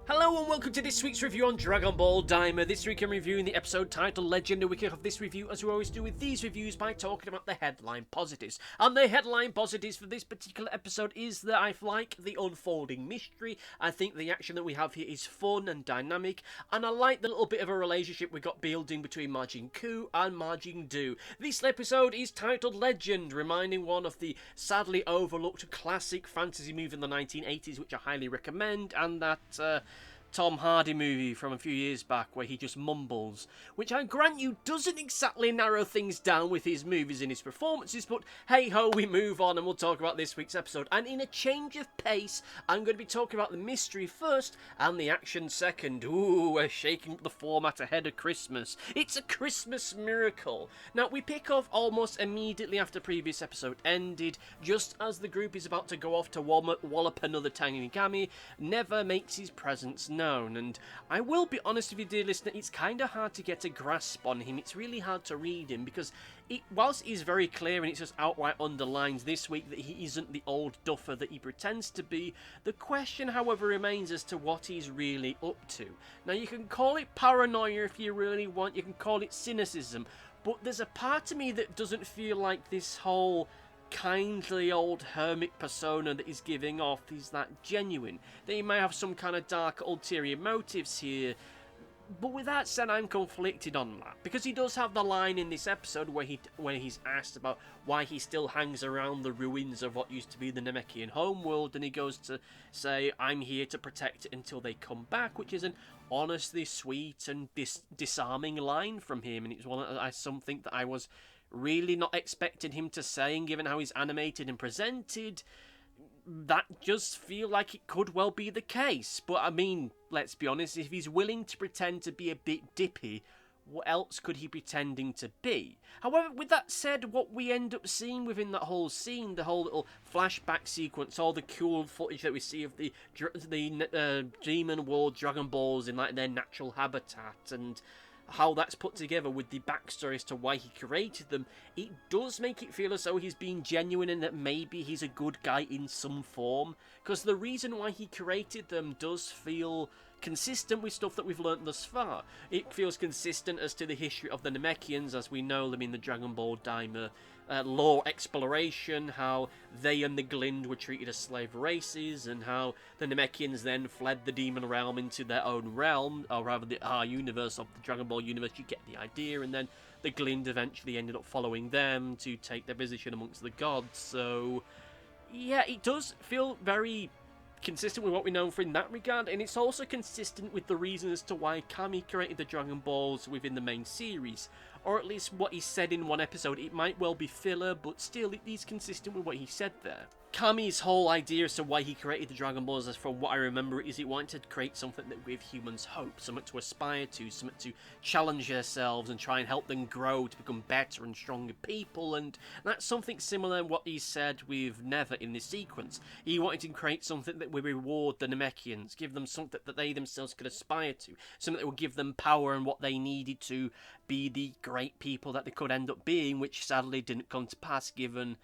Hello and welcome to this week's review on Dragon Ball Daima. This week I'm reviewing the episode titled Legend, and we kick off this review as we always do with these reviews by talking about the headline positives. And the headline positives for this particular episode is that I like the unfolding mystery. I think the action that we have here is fun and dynamic, and I like the little bit of a relationship we got building between Majin Duu and Majin Duu. This episode is titled Legend, reminding one of the sadly overlooked classic fantasy movie in the 1980s, which I highly recommend, and that Tom Hardy movie from a few years back where he just mumbles, which I grant you doesn't exactly narrow things down with his movies and his performances, but hey ho, we move on and we'll talk about this week's episode. And in a change of pace, I'm going to be talking about the mystery first and the action second. Ooh, we're shaking up the format ahead of Christmas. It's a Christmas miracle. Now, we pick off almost immediately after previous episode ended, just as the group is about to go off to wallop another Tanigami. Neva makes his presence known. And I will be honest with you, dear listener, it's kind of hard to get a grasp on him. It's really hard to read him because whilst he's very clear and it just outright underlines this week that he isn't the old duffer that he pretends to be, the question, however, remains as to what he's really up to. Now, you can call it paranoia if you really want, you can call it cynicism, but there's a part of me that doesn't feel like this whole kindly old hermit persona that he's giving off is that genuine, that he may have some kind of dark ulterior motives here. But with that said, I'm conflicted on that, because he does have the line in this episode where he's asked about why he still hangs around the ruins of what used to be the Namekian homeworld, and he goes to say, I'm here to protect it until they come back, which is an honestly sweet and disarming line from him, and it's something that I was really not expecting him to say, and given how he's animated and presented, that just feel like it could well be the case. But I mean, let's be honest, if he's willing to pretend to be a bit dippy, what else could he pretending to be? However, with that said, what we end up seeing within that whole scene, the whole little flashback sequence, all the cool footage that we see of the demon world Dragon Balls in like their natural habitat, and how that's put together with the backstory as to why he created them, it does make it feel as though he's being genuine and that maybe he's a good guy in some form, because the reason why he created them does feel consistent with stuff that we've learnt thus far. It feels consistent as to the history of the Namekians as we know them in the Dragon Ball Daima lore exploration, how they and the Glind were treated as slave races, and how the Namekians then fled the demon realm into their own realm, or rather our universe of the Dragon Ball universe. You get the idea, and then the Glind eventually ended up following them to take their position amongst the gods. So yeah, it does feel very consistent with what we know in that regard, and it's also consistent with the reason as to why Kami created the Dragon Balls within the main series, or at least what he said in one episode. It might well be filler, but still it is consistent with what he said there. Kami's whole idea as to why he created the Dragon Balls, as from what I remember, is he wanted to create something that would give humans hope, something to aspire to, something to challenge themselves and try and help them grow to become better and stronger people, and that's something similar to what he said with Neva in this sequence. He wanted to create something that would reward the Namekians, give them something that they themselves could aspire to, something that would give them power and what they needed to be the great people that they could end up being, which sadly didn't come to pass given,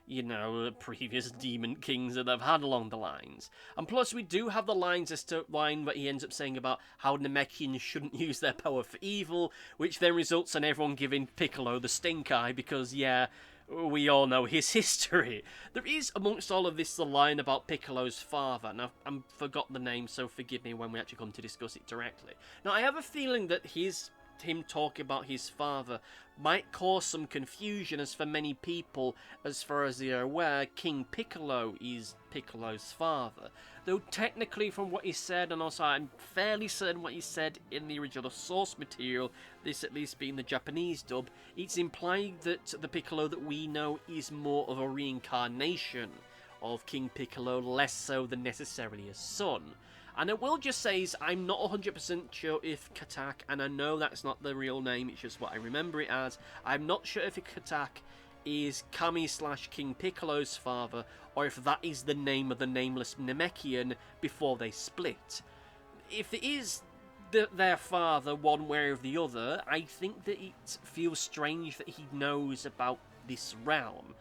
you know, the previous demon kings that they've had along the lines. And plus, we do have the lines as to line that he ends up saying about how Namekians shouldn't use their power for evil, which then results in everyone giving Piccolo the stink eye, because, yeah, we all know his history. There is, amongst all of this, the line about Piccolo's father. Now, I've forgot the name, so forgive me when we actually come to discuss it directly. Now, I have a feeling that him talking about his father might cause some confusion, as for many people, as far as they are aware, King Piccolo is Piccolo's father. Though technically, from what he said, and also I'm fairly certain what he said in the original source material, this at least being the Japanese dub, it's implied that the Piccolo that we know is more of a reincarnation of King Piccolo, less so than necessarily a son. And I will just say is I'm not 100% sure if Katak, and I know that's not the real name, it's just what I remember it as, I'm not sure if Katak is Kami/King Piccolo's father, or if that is the name of the nameless Namekian before they split. If it is their father one way or the other, I think that it feels strange that he knows about this realm.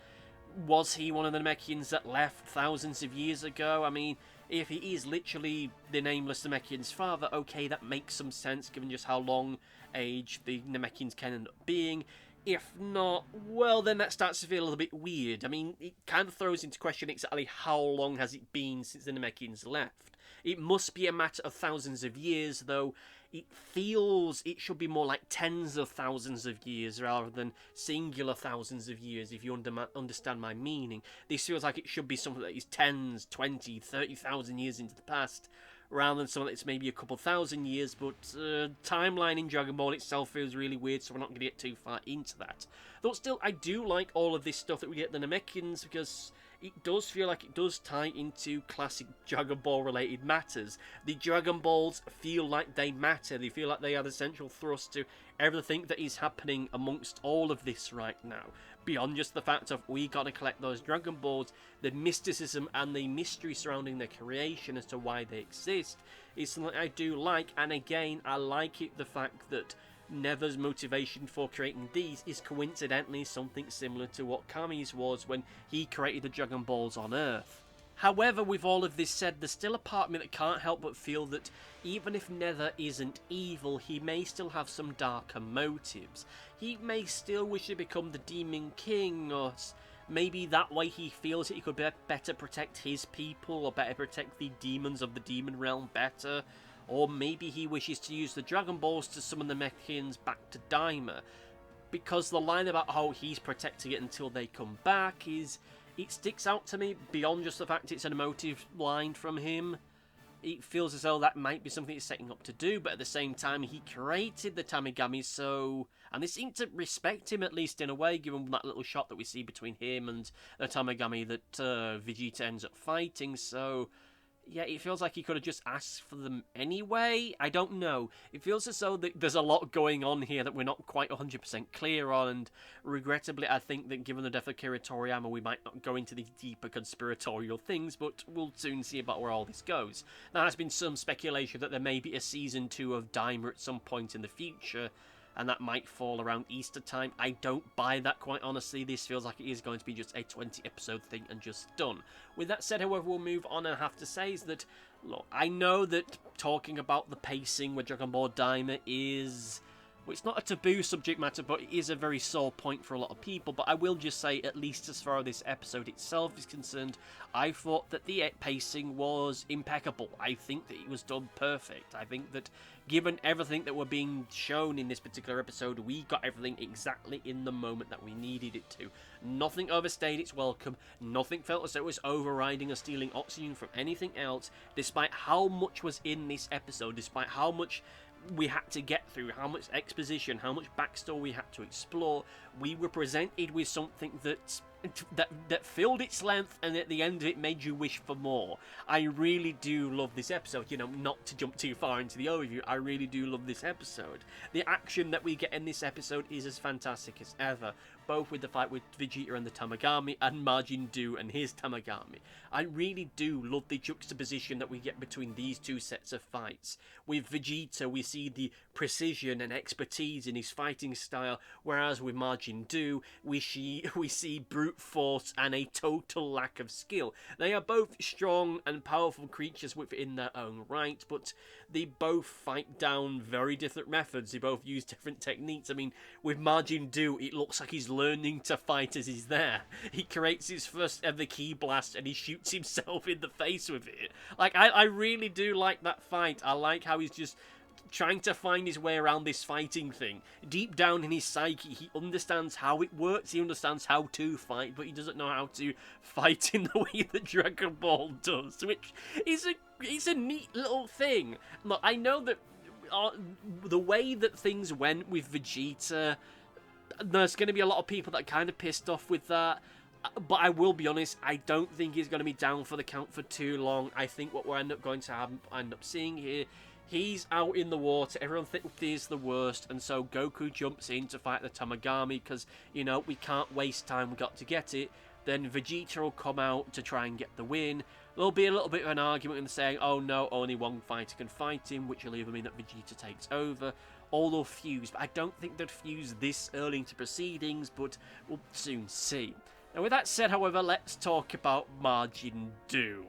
Was he one of the Namekians that left thousands of years ago? I mean, If he is literally the nameless Namekian's father, okay, that makes some sense given just how long age the Namekians can end up being. If not, well, then that starts to feel a little bit weird. I mean, it kind of throws into question exactly how long has it been since the Namekians left. It must be a matter of thousands of years, though it feels it should be more like tens of thousands of years rather than singular thousands of years, if you understand my meaning. This feels like it should be something that is 10s, 20, 30,000 years into the past, rather than something that's maybe a couple thousand years, but timeline in Dragon Ball itself feels really weird, so we're not going to get too far into that. Though still, I do like all of this stuff that we get the Namekians, because it does feel like it does tie into classic Dragon Ball related matters. The Dragon Balls feel like they matter, they feel like they are the central thrust to everything that is happening amongst all of this right now. Beyond just the fact of we gotta collect those Dragon Balls, the mysticism and the mystery surrounding their creation as to why they exist is something I do like, and again, I like it the fact that Neva's motivation for creating these is coincidentally something similar to what Kami's was when he created the Dragon Balls on Earth. However, with all of this said, there's still a part of me that can't help but feel that even if Neva isn't evil, he may still have some darker motives. He may still wish to become the Demon King, or maybe that way he feels that he could better protect his people, or better protect the demons of the Demon Realm better. Or maybe he wishes to use the Dragon Balls to summon the Namekians back to Daima. Because the line about how he's protecting it until they come back it sticks out to me beyond just the fact it's an emotive line from him. It feels as though that might be something he's setting up to do, but at the same time he created the Tamigami, so... And they seem to respect him, at least in a way, given that little shot that we see between him and the Tamigami that Vegeta ends up fighting, so... Yeah, it feels like he could have just asked for them anyway. I don't know. It feels as though there's a lot going on here that we're not quite 100% clear on, and regrettably, I think that given the death of Kira Toriyama, we might not go into these deeper conspiratorial things, but we'll soon see about where all this goes. Now, there's been some speculation that there may be a Season 2 of Daima at some point in the future, and that might fall around Easter time. I don't buy that, quite honestly. This feels like it is going to be just a 20-episode thing and just done. With that said, however, we'll move on, and I have to say is that, look, I know that talking about the pacing with Dragon Ball Daima is... Well, it's not a taboo subject matter, but it is a very sore point for a lot of people. But I will just say, at least as far as this episode itself is concerned, I thought that the pacing was impeccable. I think that it was done perfect. I think that given everything that were being shown in this particular episode, we got everything exactly in the moment that we needed it to. Nothing overstayed its welcome. Nothing felt as though it was overriding or stealing oxygen from anything else, despite how much was in this episode, despite how much we had to get through, how much exposition, how much backstory we had to explore. We were presented with something that filled its length, and at the end of it made you wish for more. I really do love this episode. You know, not to jump too far into the overview, I really do love this episode. The action that we get in this episode is as fantastic as ever, both with the fight with Vegeta and the Tamagami, and Majin Duu and his Tamagami. I really do love the juxtaposition that we get between these two sets of fights. With Vegeta, we see the precision and expertise in his fighting style, whereas with Majin Duu, we see brute force and a total lack of skill. They are both strong and powerful creatures within their own right, but they both fight down very different methods. They both use different techniques. I mean, with Majin Duu, it looks like he's learning to fight as he's there. He creates his first ever ki blast and he shoots himself in the face with it. Like, I really do like that fight. I like how he's just trying to find his way around this fighting thing. Deep down in his psyche, he understands how it works, he understands how to fight, but he doesn't know how to fight in the way that Dragon Ball does, which is a neat little thing. Look, I know that the way that things went with Vegeta, there's going to be a lot of people that are kind of pissed off with that. But I will be honest, I don't think he's going to be down for the count for too long. I think what we're end up seeing here, he's out in the water, everyone fears the worst, and so Goku jumps in to fight the Tamagami because, you know, we can't waste time, we got to get it. Then Vegeta will come out to try and get the win. There'll be a little bit of an argument in saying, oh no, only one fighter can fight him, which will either mean that Vegeta takes over, or they'll fuse. But I don't think they'd fuse this early into proceedings, but we'll soon see. Now with that said, however, let's talk about Majin Duu.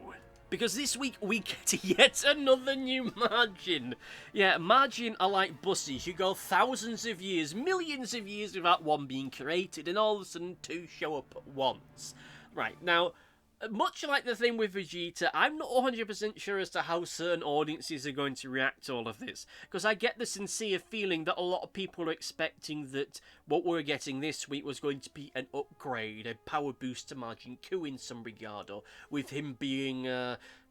Because this week we get yet another new Majin. Yeah, Majin are like buses who go thousands of years, millions of years without one being created, and all of a sudden two show up at once. Right, now, much like the thing with Vegeta, I'm not 100% sure as to how certain audiences are going to react to all of this. Because I get the sincere feeling that a lot of people are expecting that what we're getting this week was going to be an upgrade, a power boost to Majin Buu in some regard, or with him being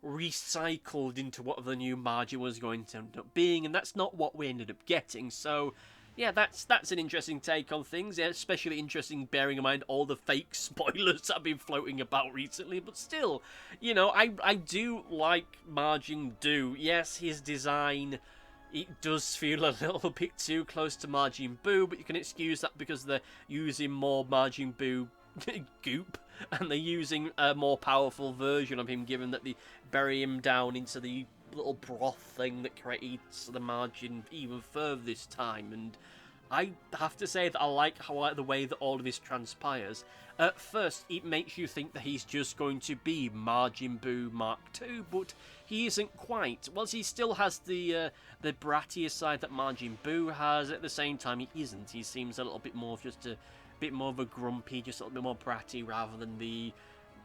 recycled into what the new Majin was going to end up being, and that's not what we ended up getting, so... Yeah, that's an interesting take on things, yeah, especially interesting bearing in mind all the fake spoilers that have been floating about recently, but still, you know, I do like Majin Duu. Yes, his design, it does feel a little bit too close to Majin Buu, but you can excuse that because they're using more Majin Buu goop, and they're using a more powerful version of him, given that they bury him down into the little broth thing that creates the margin even further this time, and I have to say that I like the way that all of this transpires. At first, it makes you think that he's just going to be Majin Buu Mark II, but he isn't quite. Whilst he still has the brattier side that Majin Buu has, at the same time he isn't. He seems a little bit more of just a bit more of a grumpy, just a little bit more bratty, rather than the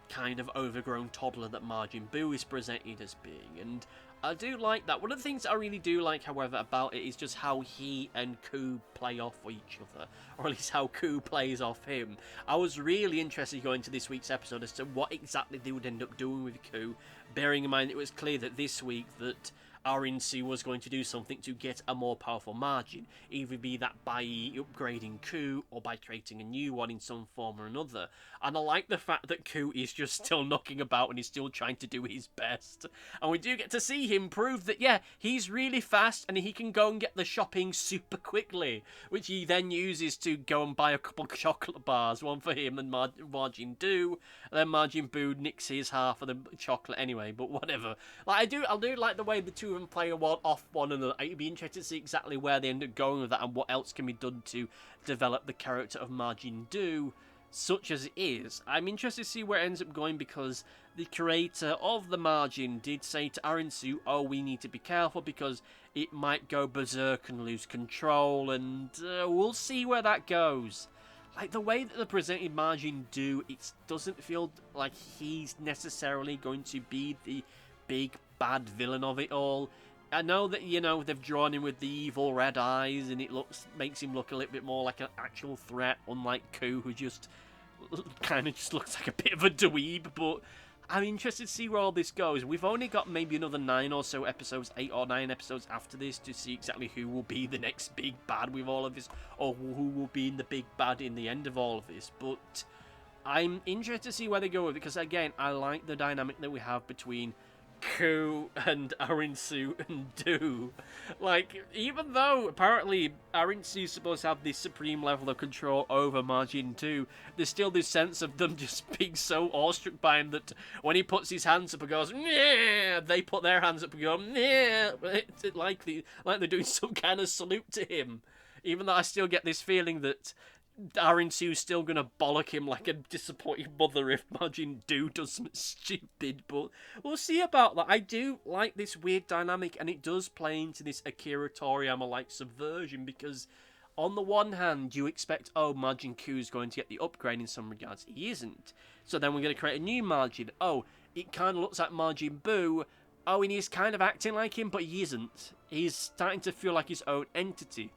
kind of overgrown toddler that Majin Buu is presented as being, and I do like that. One of the things I really do like, however, about it is just how he and Ku play off each other, or at least how Ku plays off him. I was really interested going to this week's episode as to what exactly they would end up doing with Ku, bearing in mind it was clear that this week that Arinsu was going to do something to get a more powerful Majin, either be that by upgrading Ku or by creating a new one in some form or another. And I like the fact that Ku is just still knocking about and he's still trying to do his best. And we do get to see him prove that, yeah, he's really fast and he can go and get the shopping super quickly, which he then uses to go and buy a couple of chocolate bars, one for him and Majin Duu, and then Majin Buu nicks his half of the chocolate anyway, but whatever. Like, I do like the way the two of them play off one another. I'd be interested to see exactly where they end up going with that and what else can be done to develop the character of Majin Duu, such as it is. I'm interested to see where it ends up going, because the creator of the Majin did say to Arinsu, oh, we need to be careful because it might go berserk and lose control, and we'll see where that goes. Like, the way that they presented Majin Duu, it doesn't feel like he's necessarily going to be the big bad villain of it all. I know that, you know, they've drawn him with the evil red eyes, and it makes him look a little bit more like an actual threat, unlike Ku, who just kind of just looks like a bit of a dweeb, but I'm interested to see where all this goes. We've only got maybe another 9 or so episodes, 8 or 9 episodes after this to see exactly who will be the next big bad with all of this, or who will be the big bad in the end of all of this, but I'm interested to see where they go with it, because again, I like the dynamic that we have between Ku and Arinsu and Duu. Like, even though apparently Arinsu's supposed to have this supreme level of control over Majin Duu, there's still this sense of them just being so awestruck by him that when he puts his hands up and goes, yeah, they put their hands up and go, yeah, like they're doing some kind of salute to him. Even though I still get this feeling that Arinsu's still gonna bollock him like a disappointed mother if Majin Duu does something stupid, but we'll see about that. I do like this weird dynamic, and it does play into this Akira Toriyama-like subversion, because on the one hand, you expect, oh, Majin Ku's going to get the upgrade in some regards. He isn't. So then we're going to create a new Majin. Oh, it kind of looks like Majin Buu. Oh, and he's kind of acting like him, but he isn't. He's starting to feel like his own entity.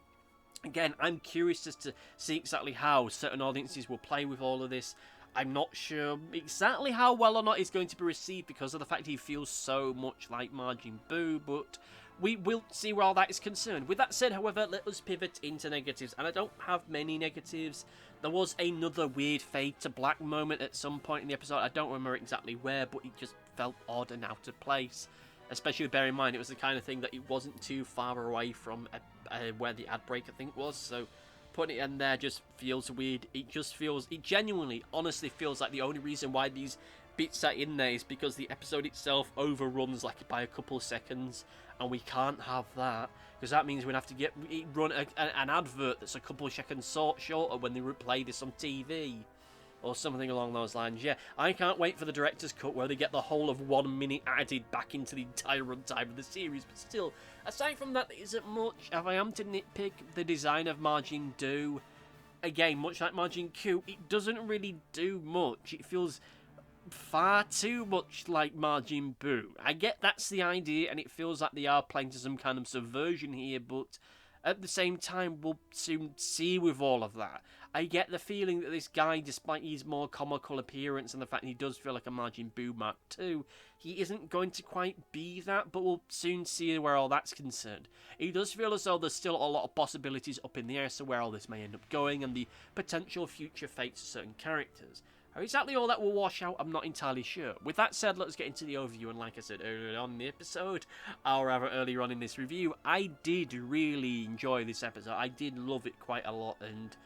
Again, I'm curious as to see exactly how certain audiences will play with all of this. I'm not sure exactly how well or not it's going to be received because of the fact he feels so much like Majin Buu, but we will see where all that is concerned. With that said, however, let us pivot into negatives, and I don't have many negatives. There was another weird fade to black moment at some point in the episode. I don't remember exactly where, but it just felt odd and out of place. Especially bear in mind, it was the kind of thing that it wasn't too far away from where the ad break, I think, was. So putting it in there just feels weird. It genuinely, honestly feels like the only reason why these bits are in there is because the episode itself overruns like by a couple of seconds. And we can't have that, because that means we'd have to run an advert that's a couple of seconds shorter when they replay this on TV. or something along those lines. Yeah, I can't wait for the director's cut where they get the whole of 1 minute added back into the entire runtime of the series. But still, aside from that, there isn't much. If I am to nitpick the design of Majin Duu, again, much like Majin Q, it doesn't really do much. It feels far too much like Majin Buu. I get that's the idea, and it feels like they are playing to some kind of subversion here, but at the same time, we'll soon see with all of that. I get the feeling that this guy, despite his more comical appearance and the fact he does feel like a Majin Buu Mark II, he isn't going to quite be that, but we'll soon see where all that's concerned. He does feel as though there's still a lot of possibilities up in the air, so where all this may end up going, and the potential future fates of certain characters. How exactly all that will wash out, I'm not entirely sure. With that said, let's get into the overview, and like I said earlier on in the episode, or rather earlier on in this review, I did really enjoy this episode. I did love it quite a lot, and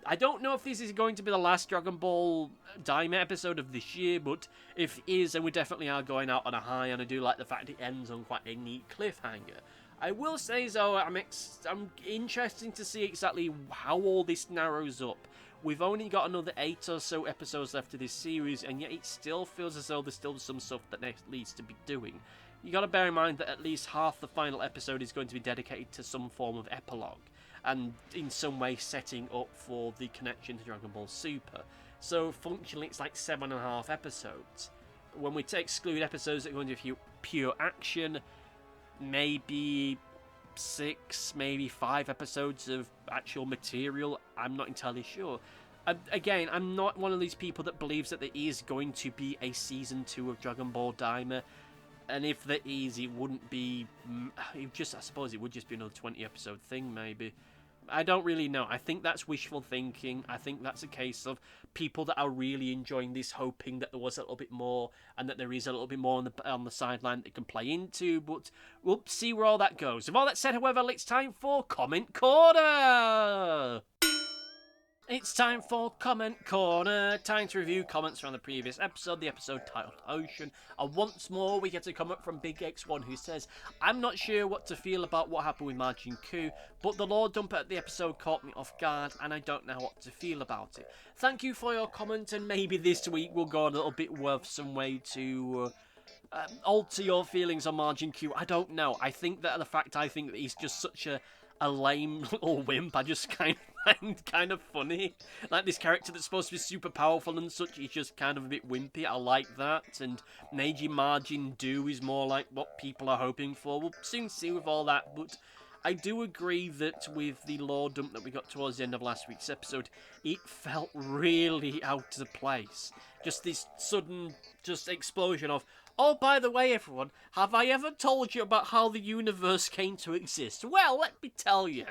I don't know if this is going to be the last Dragon Ball Daima episode of this year, but if it is, then we definitely are going out on a high, and I do like the fact it ends on quite a neat cliffhanger. I will say, though, I'm interested to see exactly how all this narrows up. We've only got another 8 or so episodes left of this series, and yet it still feels as though there's still some stuff that needs to be doing. You got to bear in mind that at least half the final episode is going to be dedicated to some form of epilogue, and in some way setting up for the connection to Dragon Ball Super. So functionally, it's like 7.5 episodes. When we exclude episodes that are going to be pure action, maybe 6, maybe 5 episodes of actual material. I'm not entirely sure. Again, I'm not one of these people that believes that there is going to be a season 2 of Dragon Ball Daima, and if there is, it wouldn't be. I suppose it would just be another 20 episode thing, maybe. I don't really know. I think that's wishful thinking. I think that's a case of people that are really enjoying this, hoping that there was a little bit more, and that there is a little bit more on the sideline that they can play into, but we'll see where all that goes. With all that said, however, it's time for Comment Corner! It's time for Comment Corner. Time to review comments from the previous episode, the episode titled Ocean. And once more, we get a comment from Big X1 who says, I'm not sure what to feel about what happened with Majin Duu, but the lore dump at the episode caught me off guard, and I don't know what to feel about it. Thank you for your comment, and maybe this week we'll go a little bit worth some way to alter your feelings on Majin Duu. I don't know. I think that he's just such a lame little wimp. I just find kind of funny. Like, this character that's supposed to be super powerful and such, he's just kind of a bit wimpy. I like that. And maybe Majin Duu is more like what people are hoping for. We'll soon see with all that, but I do agree that with the lore dump that we got towards the end of last week's episode, it felt really out of place. Just this sudden explosion of, oh, by the way, everyone, have I ever told you about how the universe came to exist? Well, let me tell you.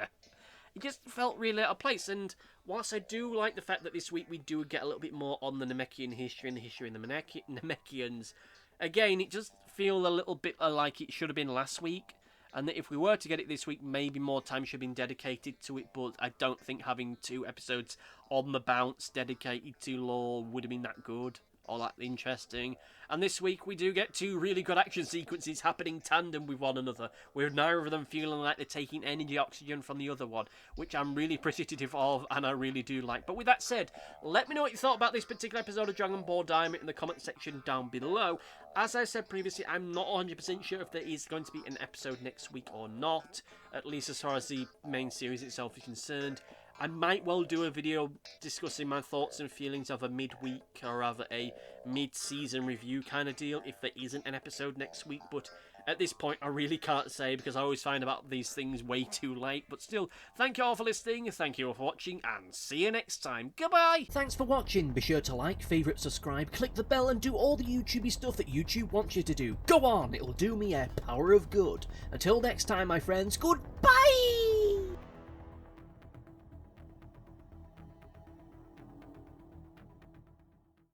It just felt really out of place, and whilst I do like the fact that this week we do get a little bit more on the Namekian history and the history of the Namekians, again, it just feels a little bit like it should have been last week, and that if we were to get it this week, maybe more time should have been dedicated to it, but I don't think having 2 episodes on the bounce dedicated to lore would have been that good or that interesting. And this week we do get 2 really good action sequences happening tandem with one another, with neither of them feeling like they're taking energy oxygen from the other one, which I'm really appreciative of and I really do like. But with that said, let me know what you thought about this particular episode of Dragon Ball Daima in the comment section down below. As I said previously, I'm not 100% sure if there is going to be an episode next week or not, at least as far as the main series itself is concerned. I might well do a video discussing my thoughts and feelings of a midweek or rather a mid-season review kind of deal if there isn't an episode next week, but at this point I really can't say because I always find about these things way too late. But still, thank you all for listening, thank you all for watching, and see you next time. Goodbye! Thanks for watching. Be sure to like, favourite, subscribe, click the bell and do all the YouTubey stuff that YouTube wants you to do. Go on, it'll do me a power of good. Until next time, my friends, goodbye!